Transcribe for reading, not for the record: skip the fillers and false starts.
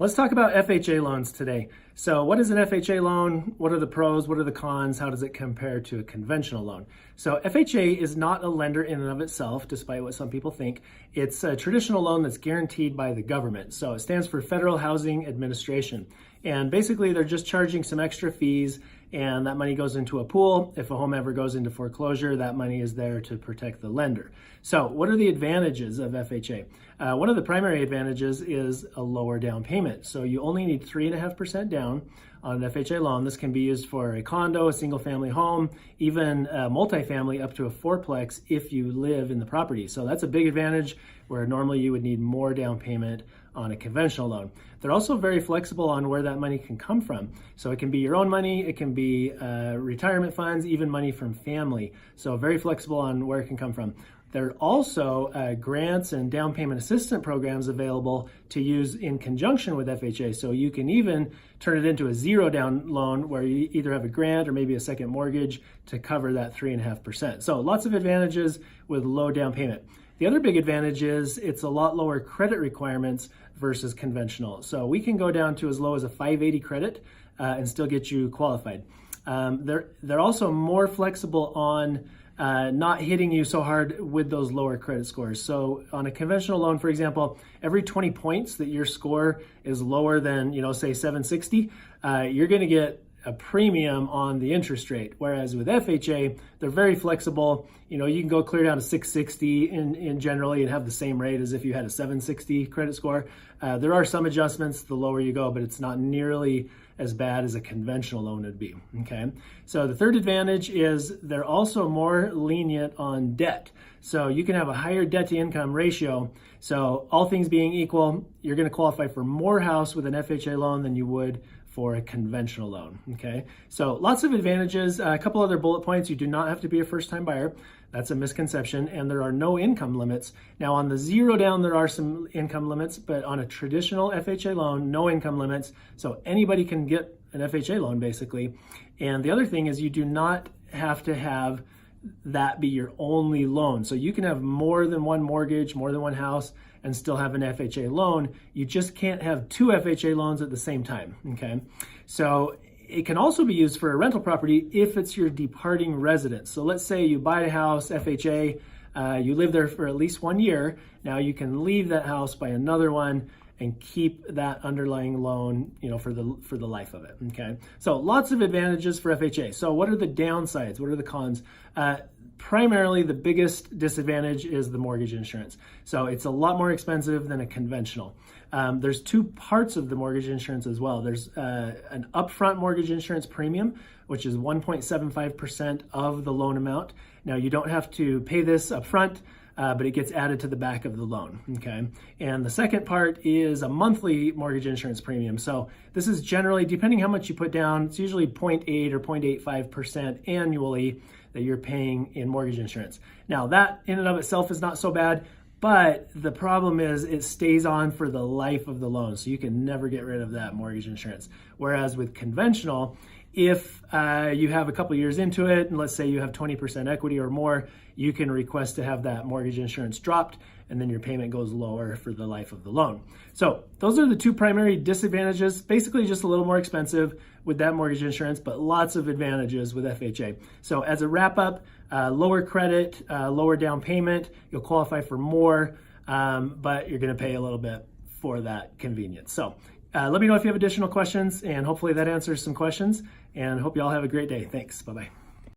Let's talk about FHA loans today. So what is an FHA loan? What are the pros? What are the cons? How does it compare to a conventional loan? So FHA is not a lender in and of itself, despite what some people think. It's a traditional loan that's guaranteed by the government. So it stands for Federal Housing Administration. And basically they're just charging some extra fees, and that money goes into a pool. If a home ever goes into foreclosure, that money is there to protect the lender. So what are the advantages of FHA? One of the primary advantages is a lower down payment. So you only need 3.5% down on an FHA loan. This can be used for a condo, a single family home, even a multifamily up to a fourplex if you live in the property. So that's a big advantage where normally you would need more down payment on a conventional loan. They're also very flexible on where that money can come from. So it can be your own money, it can be retirement funds, even money from family. So very flexible on where it can come from. There are also grants and down payment assistance programs available to use in conjunction with FHA. So you can even turn it into a zero down loan where you either have a grant or maybe a second mortgage to cover that 3.5%. So lots of advantages with low down payment. The other big advantage is it's a lot lower credit requirements versus conventional. So we can go down to as low as a 580 credit and still get you qualified. They're also more flexible on not hitting you so hard with those lower credit scores. So on a conventional loan, for example, every 20 points that your score is lower than, say 760, you're going to get a premium on the interest rate. Whereas with FHA, they're very flexible. You can go clear down to 660 in generally and have the same rate as if you had a 760 credit score. There are some adjustments the lower you go, but it's not nearly as bad as a conventional loan would be, okay? So the third advantage is they're also more lenient on debt. So you can have a higher debt to income ratio. So all things being equal, you're gonna qualify for more house with an FHA loan than you would for a conventional loan, okay? So lots of advantages. A couple other bullet points. You do not have to be a first-time buyer. That's a misconception. And there are no income limits. Now on the zero down, there are some income limits, but on a traditional FHA loan, no income limits. So anybody can get an FHA loan basically. And the other thing is you do not have to have that be your only loan. So you can have more than one mortgage, more than one house, and still have an FHA loan. You just can't have two FHA loans at the same time, okay? So it can also be used for a rental property if it's your departing residence. So let's say you buy a house, FHA, you live there for at least 1 year. Now you can leave that house, buy another one, and keep that underlying loan, for the life of it, okay? So lots of advantages for FHA. So what are the downsides? What are the cons? Primarily, the biggest disadvantage is the mortgage insurance. So it's a lot more expensive than a conventional. There's two parts of the mortgage insurance as well. There's an upfront mortgage insurance premium, which is 1.75% of the loan amount. Now, you don't have to pay this upfront, but it gets added to the back of the loan, okay? And the second part is a monthly mortgage insurance premium. So this is generally, depending how much you put down, it's usually 0.8 or 0.85% annually that you're paying in mortgage insurance. Now that in and of itself is not so bad, but the problem is it stays on for the life of the loan. So you can never get rid of that mortgage insurance. Whereas with conventional, if you have a couple years into it, and let's say you have 20% equity or more, you can request to have that mortgage insurance dropped, and then your payment goes lower for the life of the loan. So those are the two primary disadvantages. Basically just a little more expensive with that mortgage insurance, but lots of advantages with FHA. So as a wrap up, lower credit, lower down payment, you'll qualify for more, but you're gonna pay a little bit for that convenience. So let me know if you have additional questions, and hopefully that answers some questions, and hope you all have a great day. Thanks, bye-bye.